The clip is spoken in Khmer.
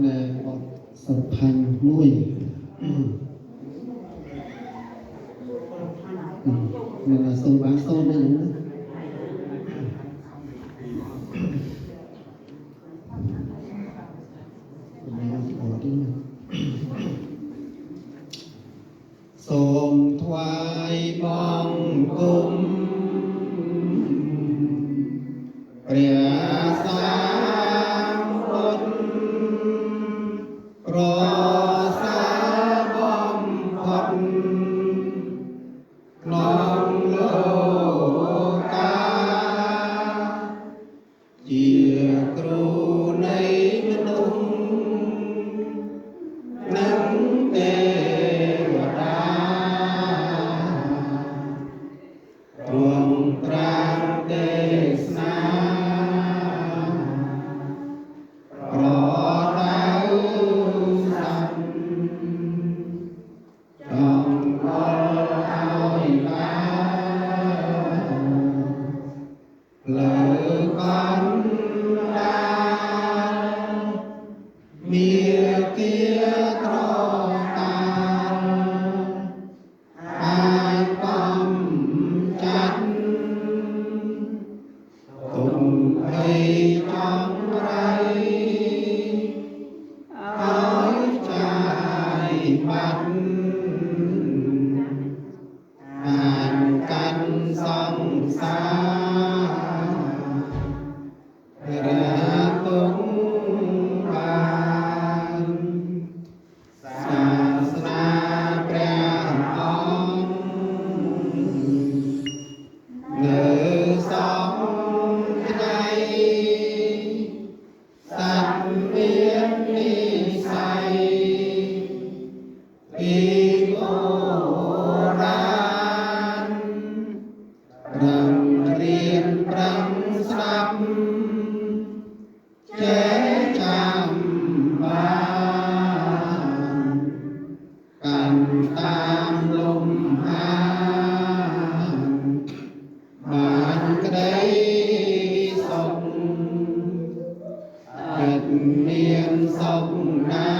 ในอดสัมพันธ์มุ้ยมันโซบาโซนั่นนะសូមថ្វាយបង្គំព្រះសាបុត្រប្រសើរបំផុតក្នុងលោកជាគ្រូនៃមនុស្សនិងទេវតាទ្រង់ត្រាស់ទេសនាប្រដៅសត្វចង់កលឲ្យបានលើកណ្ដាលមាគាត្រតាអាចកំចាត់ទុំភ័យចង្រៃឲ្យចាយបាត់អាចកាន់សង្សារទុំបានសាសនាព្រះអង្គនៅសពថ្ងៃសត្វមាននិស័យពីបុរាណប្រឹងរៀនប្រឹងស្ដាប់ចេះចាំបានកាន់តាមលំហាបានក្តីសុខចិត្តមានសុខណា